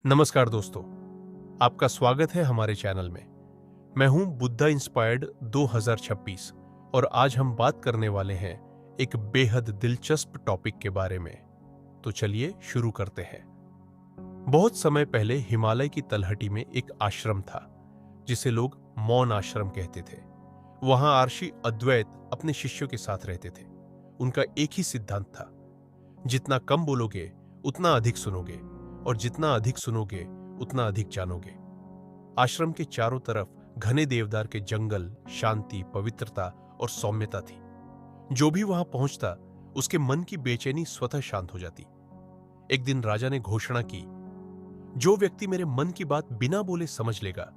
नमस्कार दोस्तों, आपका स्वागत है हमारे चैनल में। मैं हूं बुद्धा इंस्पायर्ड 2026 और आज हम बात करने वाले हैं एक बेहद दिलचस्प टॉपिक के बारे में। तो चलिए शुरू करते हैं। बहुत समय पहले हिमालय की तलहटी में एक आश्रम था जिसे लोग मौन आश्रम कहते थे। वहां आर्षि अद्वैत अपने शिष्यों के साथ रहते थे। उनका एक ही सिद्धांत था, जितना कम बोलोगे उतना अधिक सुनोगे और जितना अधिक सुनोगे उतना अधिक जानोगे। आश्रम के चारों तरफ घने देवदार के जंगल, शांति, पवित्रता और सौम्यता थी। जो भी वहां पहुंचता उसके मन की बेचैनी स्वतः शांत हो जाती। एक दिन राजा ने घोषणा की, जो व्यक्ति मेरे मन की बात बिना बोले समझ लेगा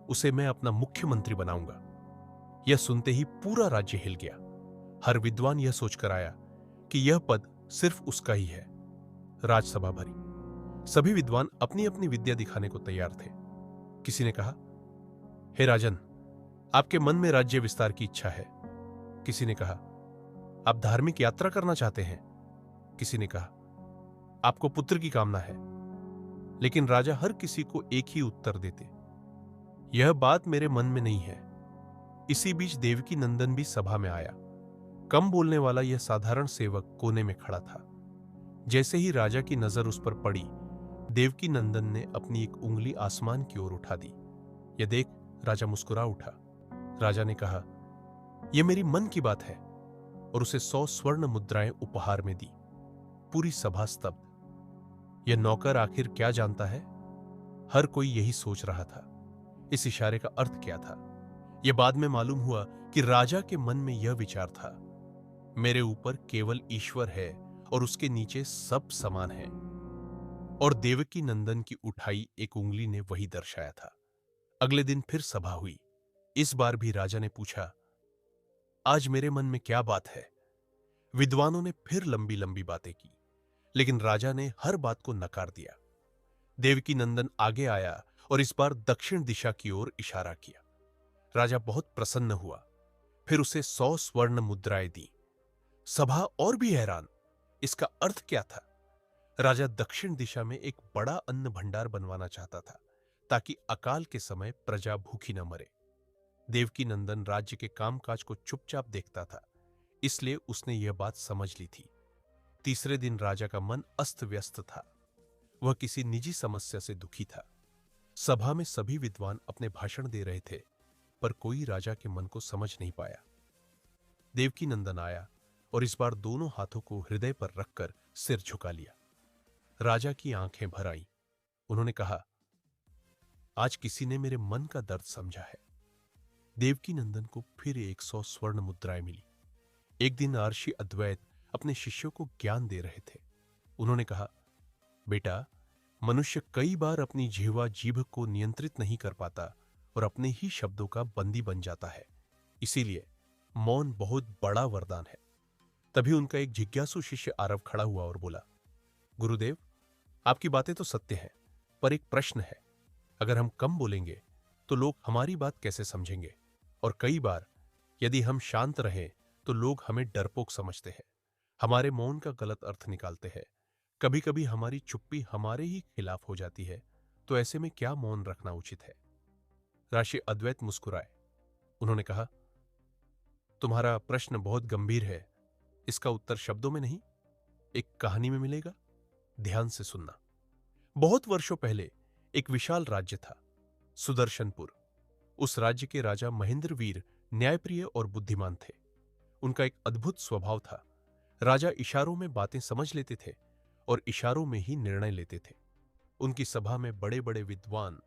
उसे मैं अपना मुख्यमंत्री बनाऊंगा। यह सुनते ही पूरा राज्य हिल गया। हर विद्वान यह सोचकर आया कि यह पद सिर्फ उसका ही है। राजसभा भरी। सभी विद्वान अपनी अपनी विद्या दिखाने को तैयार थे। किसी ने कहा, हे राजन, आपके मन में राज्य विस्तार की इच्छा है। किसी ने कहा, आप धार्मिक यात्रा करना चाहते हैं। किसी ने कहा, आपको पुत्र की कामना है। लेकिन राजा हर किसी को एक ही उत्तर देते, यह बात मेरे मन में नहीं है। इसी बीच देवकी नंदन भी सभा में आया। कम बोलने वाला यह साधारण सेवक कोने में खड़ा था। जैसे ही राजा की नजर उस पर पड़ी, देवकी नंदन ने अपनी एक उंगली आसमान की ओर उठा दी। यह देख राजा मुस्कुरा उठा। राजा ने कहा, यह मेरी मन की बात है, और उसे 100 स्वर्ण मुद्राएं उपहार में दी। पूरी सभा स्तब्ध। यह नौकर आखिर क्या जानता है? हर कोई यही सोच रहा था, इस इशारे का अर्थ क्या था। यह बाद में मालूम हुआ कि राजा के मन में यह विचार था, मेरे ऊपर केवल ईश्वर है और उसके नीचे सब समान है। और देवकी नंदन की उठाई एक उंगली ने वही दर्शाया था। अगले दिन फिर सभा हुई। इस बार भी राजा ने पूछा, आज मेरे मन में क्या बात है? विद्वानों ने फिर लंबी लंबी बातें की, लेकिन राजा ने हर बात को नकार दिया। देवकी नंदन आगे आया और इस बार दक्षिण दिशा की ओर इशारा किया। राजा बहुत प्रसन्न हुआ। फिर उसे 100 स्वर्ण मुद्राएं दी। सभा और भी हैरान। इसका अर्थ क्या था? राजा दक्षिण दिशा में एक बड़ा अन्न भंडार बनवाना चाहता था, ताकि अकाल के समय प्रजा भूखी न मरे। देवकी नंदन राज्य के कामकाज को चुपचाप देखता था, इसलिए उसने यह बात समझ ली थी। तीसरे दिन राजा का मन अस्त व्यस्त था। वह किसी निजी समस्या से दुखी था। सभा में सभी विद्वान अपने भाषण दे रहे थे, पर कोई राजा के मन को समझ नहीं पाया। देवकी नंदन आया और इस बार दोनों हाथों को हृदय पर रखकर सिर झुका लिया। राजा की आंखें भर आईं। उन्होंने कहा, आज किसी ने मेरे मन का दर्द समझा है। देवकी नंदन को फिर 100 स्वर्ण मुद्राएं मिली। एक दिन आर्षि अद्वैत अपने शिष्यों को ज्ञान दे रहे थे। उन्होंने कहा, बेटा, मनुष्य कई बार अपनी जीभ को नियंत्रित नहीं कर पाता और अपने ही शब्दों का बंदी बन जाता है। इसीलिए मौन बहुत बड़ा वरदान है। तभी उनका एक जिज्ञासु शिष्य आरव खड़ा हुआ और बोला, गुरुदेव, आपकी बातें तो सत्य हैं, पर एक प्रश्न है। अगर हम कम बोलेंगे तो लोग हमारी बात कैसे समझेंगे? और कई बार यदि हम शांत रहें तो लोग हमें डरपोक समझते हैं, हमारे मौन का गलत अर्थ निकालते हैं। कभी कभी हमारी चुप्पी हमारे ही खिलाफ हो जाती है। तो ऐसे में क्या मौन रखना उचित है? ऋषि अद्वैत मुस्कुराए। उन्होंने कहा, तुम्हारा प्रश्न बहुत गंभीर है। इसका उत्तर शब्दों में नहीं, एक कहानी में मिलेगा। ध्यान से सुनना। बहुत वर्षों पहले एक विशाल राज्य था, सुदर्शनपुर। उस राज्य के राजा महेंद्रवीर न्यायप्रिय और बुद्धिमान थे। उनका एक अद्भुत स्वभाव था। राजा इशारों में बातें समझ लेते थे और इशारों में ही निर्णय लेते थे। उनकी सभा में बड़े बड़े विद्वान,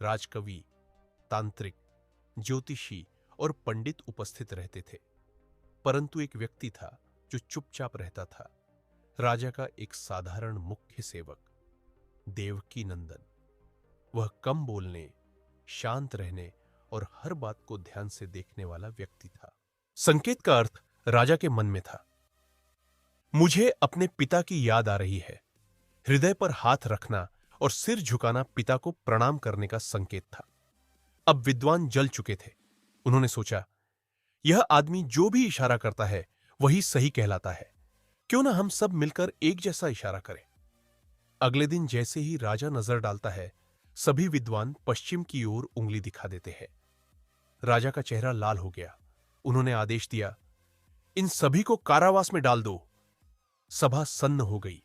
राजकवि, तांत्रिक, ज्योतिषी और पंडित उपस्थित रहते थे। परंतु एक व्यक्ति था जो चुपचाप रहता था, राजा का एक साधारण मुख्य सेवक, देवकी नंदन। वह कम बोलने, शांत रहने और हर बात को ध्यान से देखने वाला व्यक्ति था। संकेत का अर्थ राजा के मन में था, मुझे अपने पिता की याद आ रही है। हृदय पर हाथ रखना और सिर झुकाना पिता को प्रणाम करने का संकेत था। अब विद्वान जल चुके थे। उन्होंने सोचा, यह आदमी जो भी इशारा करता है वही सही कहलाता है। क्यों ना हम सब मिलकर एक जैसा इशारा करें? अगले दिन जैसे ही राजा नजर डालता है, सभी विद्वान पश्चिम की ओर उंगली दिखा देते हैं। राजा का चेहरा लाल हो गया। उन्होंने आदेश दिया, इन सभी को कारावास में डाल दो। सभा सन्न हो गई।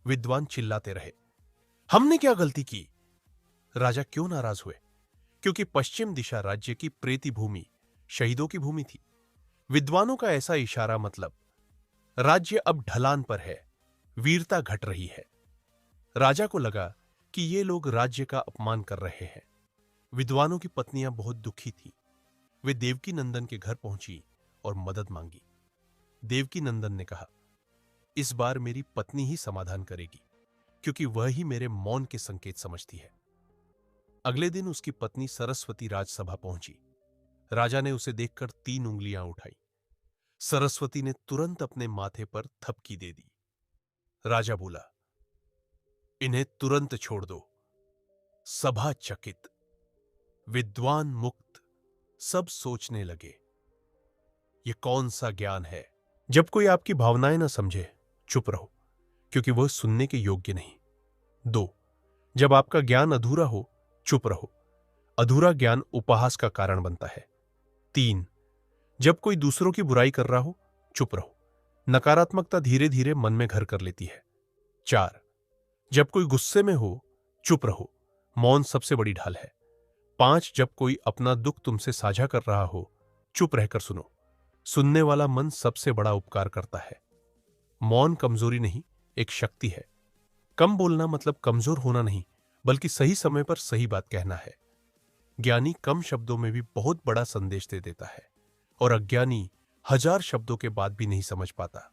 विद्वान चिल्लाते रहे, हमने क्या गलती की? राजा क्यों नाराज हुए? क्योंकि पश्चिम दिशा राज्य की प्रेती भूमि, शहीदों की भूमि थी। विद्वानों का ऐसा इशारा मतलब राज्य अब ढलान पर है, वीरता घट रही है। राजा को लगा कि ये लोग राज्य का अपमान कर रहे हैं। विद्वानों की पत्नियां बहुत दुखी थीं। वे देवकी नंदन के घर पहुंची और मदद मांगी। देवकी नंदन ने कहा, इस बार मेरी पत्नी ही समाधान करेगी, क्योंकि वह ही मेरे मौन के संकेत समझती है। अगले दिन उसकी पत्नी सरस्वती राजसभा पहुंची। राजा ने उसे देखकर 3 उंगलियां उठाई। सरस्वती ने तुरंत अपने माथे पर थपकी दे दी। राजा बोला, इन्हें तुरंत छोड़ दो। सभा चकित, विद्वान मुक्त, सब सोचने लगे, ये कौन सा ज्ञान है? जब कोई आपकी भावनाएं ना समझे, चुप रहो, क्योंकि वह सुनने के योग्य नहीं। 2. जब आपका ज्ञान अधूरा हो, चुप रहो, अधूरा ज्ञान उपहास का कारण बनता है। 3. जब कोई दूसरों की बुराई कर रहा हो, चुप रहो, नकारात्मकता धीरे धीरे मन में घर कर लेती है। 4. जब कोई गुस्से में हो, चुप रहो, मौन सबसे बड़ी ढाल है। 5. जब कोई अपना दुख तुमसे साझा कर रहा हो, चुप रहकर सुनो, सुनने वाला मन सबसे बड़ा उपकार करता है। मौन कमजोरी नहीं, एक शक्ति है। कम बोलना मतलब कमजोर होना नहीं, बल्कि सही समय पर सही बात कहना है। ज्ञानी कम शब्दों में भी बहुत बड़ा संदेश दे देता है, और अज्ञानी 1000 शब्दों के बाद भी नहीं समझ पाता।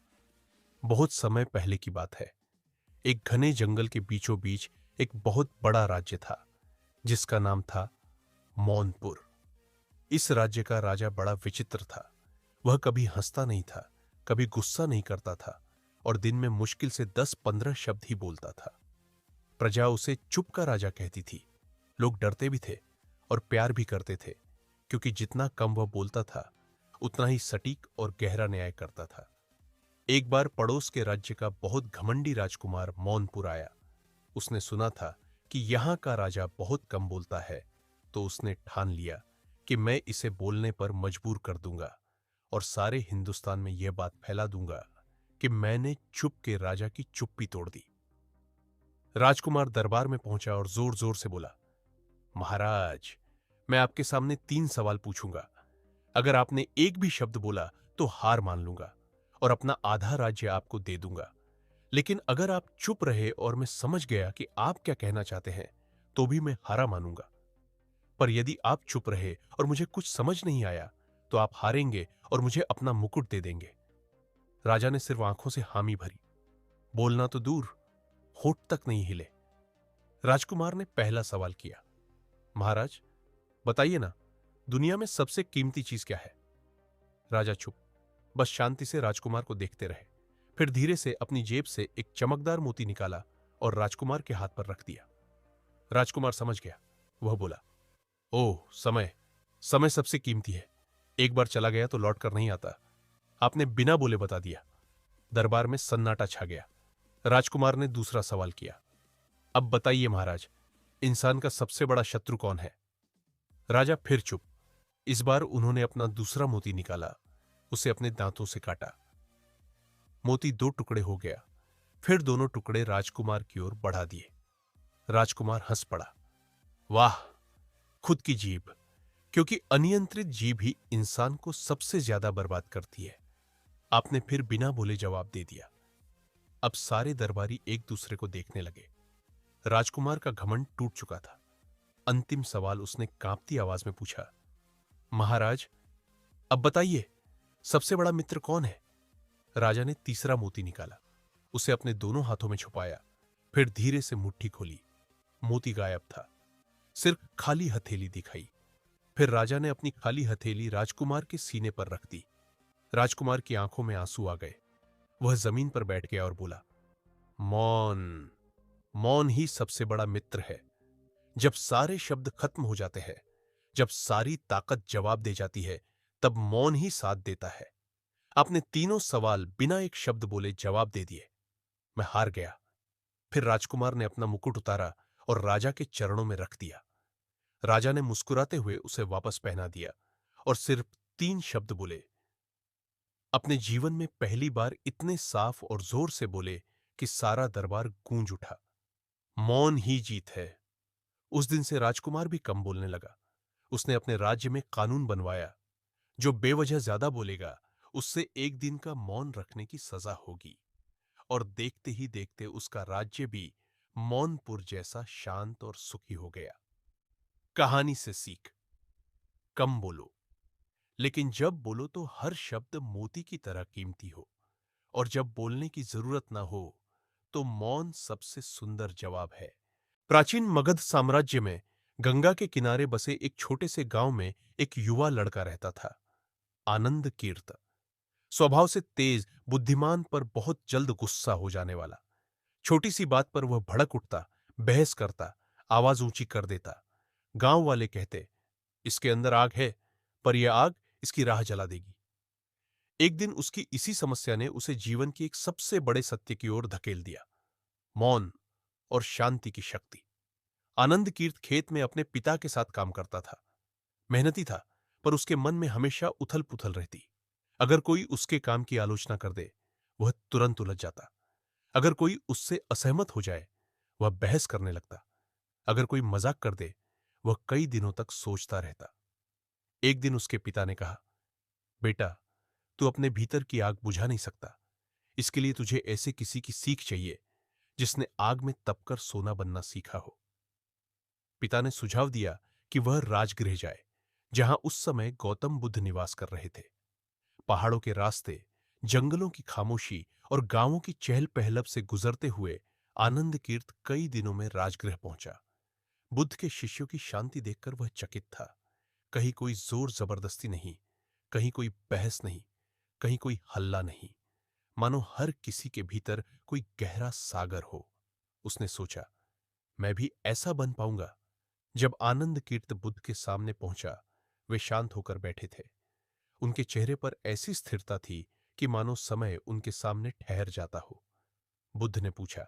बहुत समय पहले की बात है। एक घने जंगल के बीचों बीच एक बहुत बड़ा राज्य था, जिसका नाम था मौनपुर। इस राज्य का राजा बड़ा विचित्र था। वह कभी हंसता नहीं था, कभी गुस्सा नहीं करता था, और दिन में मुश्किल से 10-15 शब्द ही बोलता था। प्रजा उसे चुप का राजा कहती थी। लोग डरते भी थे और प्यार भी करते थे, क्योंकि जितना कम वह बोलता था, उतना ही सटीक और गहरा न्याय करता था। एक बार पड़ोस के राज्य का बहुत घमंडी राजकुमार मौनपुर आया। उसने सुना था कि यहां का राजा बहुत कम बोलता है, तो उसने ठान लिया कि मैं इसे बोलने पर मजबूर कर दूंगा और सारे हिंदुस्तान में यह बात फैला दूंगा कि मैंने चुप के राजा की चुप्पी तोड़ दी। राजकुमार दरबार में पहुंचा और जोर जोर से बोला, महाराज, मैं आपके सामने 3 सवाल पूछूंगा। अगर आपने एक भी शब्द बोला तो हार मान लूंगा और अपना आधा राज्य आपको दे दूंगा। लेकिन अगर आप चुप रहे और मैं समझ गया कि आप क्या कहना चाहते हैं, तो भी मैं हारा मानूंगा। पर यदि आप चुप रहे और मुझे कुछ समझ नहीं आया, तो आप हारेंगे और मुझे अपना मुकुट दे देंगे। राजा ने सिर्फ आंखों से हामी भरी। बोलना तो दूर, होठ तक नहीं हिले। राजकुमार ने पहला सवाल किया, महाराज, बताइए ना, दुनिया में सबसे कीमती चीज क्या है? राजा चुप, बस शांति से राजकुमार को देखते रहे। फिर धीरे से अपनी जेब से एक चमकदार मोती निकाला और राजकुमार के हाथ पर रख दिया। राजकुमार समझ गया। वह बोला, ओह, समय, समय सबसे कीमती है। एक बार चला गया तो लौट कर नहीं आता। आपने बिना बोले बता दिया। दरबार में सन्नाटा छा गया। राजकुमार ने दूसरा सवाल किया, अब बताइए महाराज, इंसान का सबसे बड़ा शत्रु कौन है? राजा फिर चुप। इस बार उन्होंने अपना दूसरा मोती निकाला, उसे अपने दांतों से काटा। मोती 2 टुकड़े हो गया। फिर दोनों टुकड़े राजकुमार की ओर बढ़ा दिए। राजकुमार हंस पड़ा, वाह, खुद की जीभ, क्योंकि अनियंत्रित जीभ ही इंसान को सबसे ज्यादा बर्बाद करती है। आपने फिर बिना बोले जवाब दे दिया। अब सारे दरबारी एक दूसरे को देखने लगे। राजकुमार का घमंड टूट चुका था। अंतिम सवाल उसने कांपती आवाज में पूछा, महाराज, अब बताइए, सबसे बड़ा मित्र कौन है? राजा ने तीसरा मोती निकाला, उसे अपने दोनों हाथों में छुपाया, फिर धीरे से मुट्ठी खोली। मोती गायब था, सिर्फ खाली हथेली दिखाई। फिर राजा ने अपनी खाली हथेली राजकुमार के सीने पर रख दी। राजकुमार की आंखों में आंसू आ गए। वह जमीन पर बैठ गया और बोला, मौन, मौन ही सबसे बड़ा मित्र है। जब सारे शब्द खत्म हो जाते हैं, जब सारी ताकत जवाब दे जाती है, तब मौन ही साथ देता है। आपने तीनों सवाल बिना एक शब्द बोले जवाब दे दिए। मैं हार गया। फिर राजकुमार ने अपना मुकुट उतारा और राजा के चरणों में रख दिया। राजा ने मुस्कुराते हुए उसे वापस पहना दिया और सिर्फ 3 शब्द बोले। अपने जीवन में पहली बार इतने साफ और जोर से बोले कि सारा दरबार गूंज उठा। मौन ही जीत है। उस दिन से राजकुमार भी कम बोलने लगा। उसने अपने राज्य में कानून बनवाया, जो बेवजह ज्यादा बोलेगा उससे एक दिन का मौन रखने की सजा होगी। और देखते ही देखते उसका राज्य भी मौनपुर जैसा शांत और सुखी हो गया। कहानी से सीख। कम बोलो, लेकिन जब बोलो तो हर शब्द मोती की तरह कीमती हो। और जब बोलने की जरूरत ना हो तो मौन सबसे सुंदर जवाब है। प्राचीन मगध साम्राज्य में गंगा के किनारे बसे एक छोटे से गांव में एक युवा लड़का रहता था, आनंद कीर्त। स्वभाव से तेज, बुद्धिमान, पर बहुत जल्द गुस्सा हो जाने वाला। छोटी सी बात पर वह भड़क उठता, बहस करता, आवाज ऊंची कर देता। गांव वाले कहते, इसके अंदर आग है, पर यह आग इसकी राह जला देगी। एक दिन उसकी इसी समस्या ने उसे जीवन की एक सबसे बड़े सत्य की ओर धकेल दिया, मौन और शांति की शक्ति। आनंद कीर्त खेत में अपने पिता के साथ काम करता था। मेहनती था, पर उसके मन में हमेशा उथल पुथल रहती। अगर कोई उसके काम की आलोचना कर दे, वह तुरंत उलझ जाता। अगर कोई उससे असहमत हो जाए, वह बहस करने लगता। अगर कोई मजाक कर दे, वह कई दिनों तक सोचता रहता। एक दिन उसके पिता ने कहा, बेटा, तू अपने भीतर की आग बुझा नहीं सकता। इसके लिए तुझे ऐसे किसी की सीख चाहिए जिसने आग में तपकर सोना बनना सीखा हो। पिता ने सुझाव दिया कि वह राजगृह जाए, जहां उस समय गौतम बुद्ध निवास कर रहे थे। पहाड़ों के रास्ते, जंगलों की खामोशी और गांवों की चहल पहल से गुजरते हुए आनंद कीर्त कई दिनों में राजगृह पहुंचा। बुद्ध के शिष्यों की शांति देखकर वह चकित था। कहीं कोई जोर जबरदस्ती नहीं, कहीं कोई बहस नहीं, कहीं कोई हल्ला नहीं। मानो हर किसी के भीतर कोई गहरा सागर हो। उसने सोचा, मैं भी ऐसा बन पाऊंगा। जब आनंद कीर्त बुद्ध के सामने पहुंचा, वे शांत होकर बैठे थे। उनके चेहरे पर ऐसी स्थिरता थी कि मानो समय उनके सामने ठहर जाता हो। बुद्ध ने पूछा,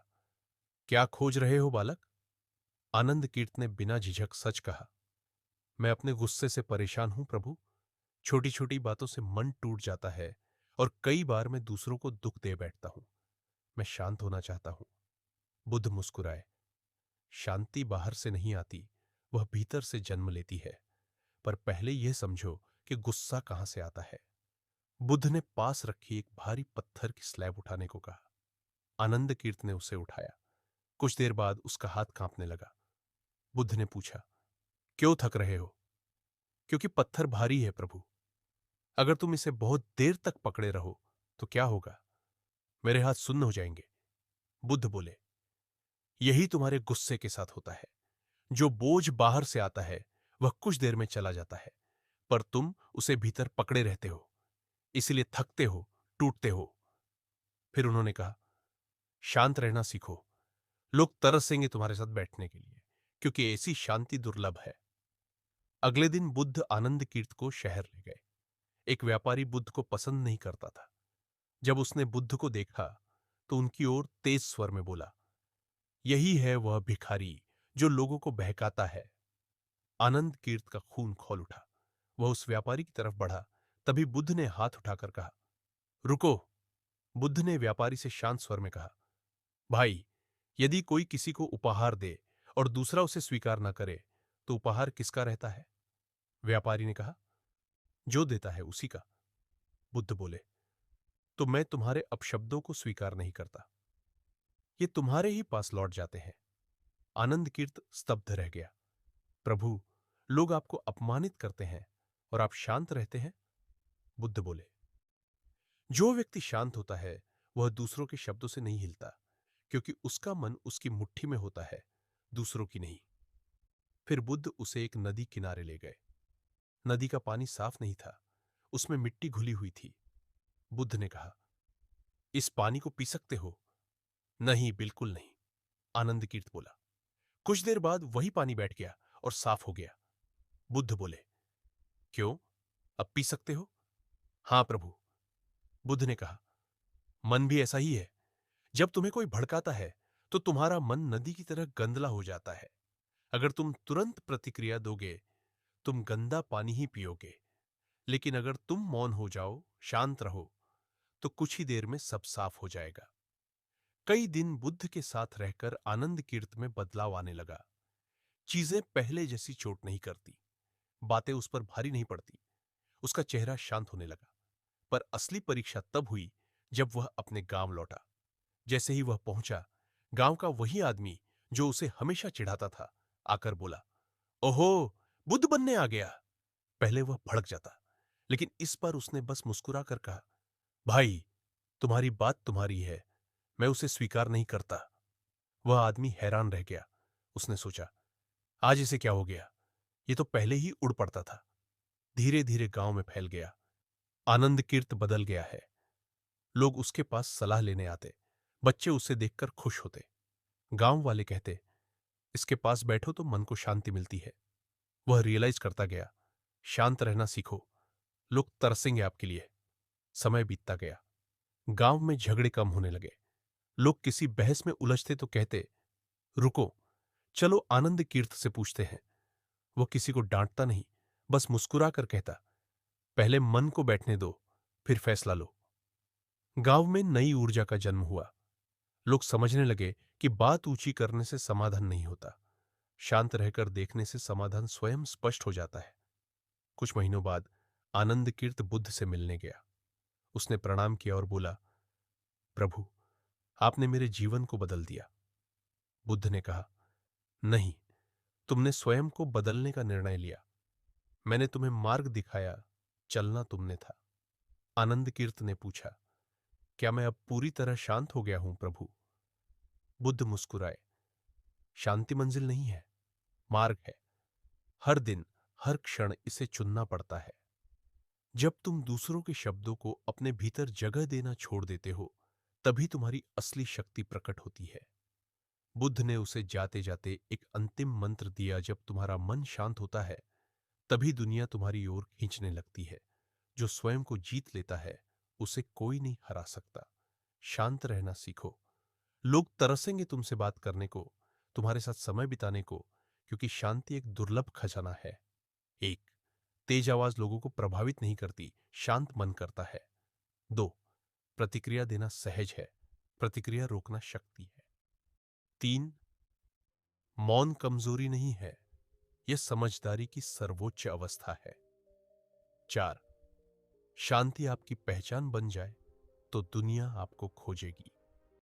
क्या खोज रहे हो बालक? आनंद कीर्त ने बिना झिझक सच कहा, मैं अपने गुस्से से परेशान हूं प्रभु। छोटी छोटी बातों से मन टूट जाता है और कई बार मैं दूसरों को दुख दे बैठता हूं। मैं शांत होना चाहता हूं। बुद्ध मुस्कुराए, शांति बाहर से नहीं आती, वह भीतर से जन्म लेती है। पर पहले यह समझो कि गुस्सा कहां से आता है। बुद्ध ने पास रखी एक भारी पत्थर की स्लैब उठाने को कहा। आनंद कीर्त ने उसे उठाया। कुछ देर बाद उसका हाथ कांपने लगा। बुद्ध ने पूछा, क्यों थक रहे हो? क्योंकि पत्थर भारी है प्रभु। अगर तुम इसे बहुत देर तक पकड़े रहो तो क्या होगा? मेरे हाथ सुन्न हो जाएंगे। बुद्ध बोले, यही तुम्हारे गुस्से के साथ होता है। जो बोझ बाहर से आता है वह कुछ देर में चला जाता है, पर तुम उसे भीतर पकड़े रहते हो, इसलिए थकते हो, टूटते हो। फिर उन्होंने कहा, शांत रहना सीखो। लोग तरसेंगे तुम्हारे साथ बैठने के लिए, क्योंकि ऐसी शांति दुर्लभ है। अगले दिन बुद्ध आनंद कीर्त को शहर ले गए। एक व्यापारी बुद्ध को पसंद नहीं करता था। जब उसने बुद्ध को देखा तो उनकी ओर तेज स्वर में बोला, यही है वह भिखारी जो लोगों को बहकाता है। आनंद कीर्त का खून खौल उठा। वह उस व्यापारी की तरफ बढ़ा। तभी बुद्ध ने हाथ उठाकर कहा, रुको। बुद्ध ने व्यापारी से शांत स्वर में कहा, भाई, यदि कोई किसी को उपहार दे और दूसरा उसे स्वीकार न करे तो उपहार किसका रहता है? व्यापारी ने कहा, जो देता है उसी का। बुद्ध बोले, तो मैं तुम्हारे अपशब्दों को स्वीकार नहीं करता। ये तुम्हारे ही पास लौट जाते हैं। आनंद कीर्त स्तब्ध रह गया। प्रभु, लोग आपको अपमानित करते हैं और आप शांत रहते हैं। बुद्ध बोले, जो व्यक्ति शांत होता है वह दूसरों के शब्दों से नहीं हिलता, क्योंकि उसका मन उसकी मुट्ठी में होता है, दूसरों की नहीं। फिर बुद्ध उसे एक नदी किनारे ले गए। नदी का पानी साफ नहीं था, उसमें मिट्टी घुली हुई थी। बुद्ध ने कहा, इस पानी को पी सकते हो? नहीं, बिल्कुल नहीं, आनंद कीर्त बोला। कुछ देर बाद वही पानी बैठ गया और साफ हो गया। बुद्ध बोले, क्यों, अब पी सकते हो? हां प्रभु। बुद्ध ने कहा, मन भी ऐसा ही है। जब तुम्हें कोई भड़काता है तो तुम्हारा मन नदी की तरह गंदला हो जाता है। अगर तुम तुरंत प्रतिक्रिया दोगे, तुम गंदा पानी ही पियोगे। लेकिन अगर तुम मौन हो जाओ, शांत रहो, तो कुछ ही देर में सब साफ हो जाएगा। कई दिन बुद्ध के साथ रहकर आनंद कीर्त में बदलाव आने लगा। चीजें पहले जैसी चोट नहीं करती, बातें उस पर भारी नहीं पड़ती। उसका चेहरा शांत होने लगा। पर असली परीक्षा तब हुई जब वह अपने गांव लौटा। जैसे ही वह पहुंचा, गांव का वही आदमी जो उसे हमेशा चिढ़ाता था, आकर बोला, ओहो, बुद्ध बनने आ गया। पहले वह भड़क जाता, लेकिन इस बार उसने बस मुस्कुरा कर कहा, भाई, तुम्हारी बात तुम्हारी है, मैं उसे स्वीकार नहीं करता। वह आदमी हैरान रह गया। उसने सोचा, आज इसे क्या हो गया? ये तो पहले ही उड़ पड़ता था। धीरे धीरे गांव में फैल गया। आनंद कीर्त बदल गया है। लोग उसके पास सलाह लेने आते। बच्चे उसे देखकर खुश होते। गांव वाले कहते, इसके पास बैठो तो मन को शांति मिलती है। वह रियलाइज करता गया, शांत रहना सीखो, लोग तरसेंगे आपके लिए। समय बीतता गया। गांव में झगड़े कम होने लगे। लोग किसी बहस में उलझते तो कहते, रुको, चलो आनंद कीर्त से पूछते हैं। वो किसी को डांटता नहीं, बस मुस्कुरा कर कहता, पहले मन को बैठने दो, फिर फैसला लो। गांव में नई ऊर्जा का जन्म हुआ। लोग समझने लगे कि बात ऊंची करने से समाधान नहीं होता, शांत रहकर देखने से समाधान स्वयं स्पष्ट हो जाता है। कुछ महीनों बाद आनंद कीर्त बुद्ध से मिलने गया। उसने प्रणाम किया और बोला, प्रभु, आपने मेरे जीवन को बदल दिया। बुद्ध ने कहा, नहीं, तुमने स्वयं को बदलने का निर्णय लिया। मैंने तुम्हें मार्ग दिखाया, चलना तुमने था। आनंद कीर्त ने पूछा, क्या मैं अब पूरी तरह शांत हो गया हूं प्रभु? बुद्ध मुस्कुराए, शांति मंजिल नहीं है, मार्ग है। हर दिन, हर क्षण इसे चुनना पड़ता है। जब तुम दूसरों के शब्दों को अपने भीतर जगह देना छोड़ देते हो, तभी तुम्हारी असली शक्ति प्रकट होती है। बुद्ध ने उसे जाते जाते एक अंतिम मंत्र दिया, जब तुम्हारा मन शांत होता है, तभी दुनिया तुम्हारी ओर खींचने लगती है। जो स्वयं को जीत लेता है, उसे कोई नहीं हरा सकता। शांत रहना सीखो। लोग तरसेंगे तुमसे बात करने को, तुम्हारे साथ समय बिताने को, क्योंकि शांति एक दुर्लभ खजाना है। एक, तेज आवाज लोगों को प्रभावित नहीं करती, शांत मन करता है। दो, प्रतिक्रिया देना सहज है, प्रतिक्रिया रोकना शक्ति है। तीन, मौन कमजोरी नहीं है, यह समझदारी की सर्वोच्च अवस्था है। चार, शांति आपकी पहचान बन जाए तो दुनिया आपको खोजेगी।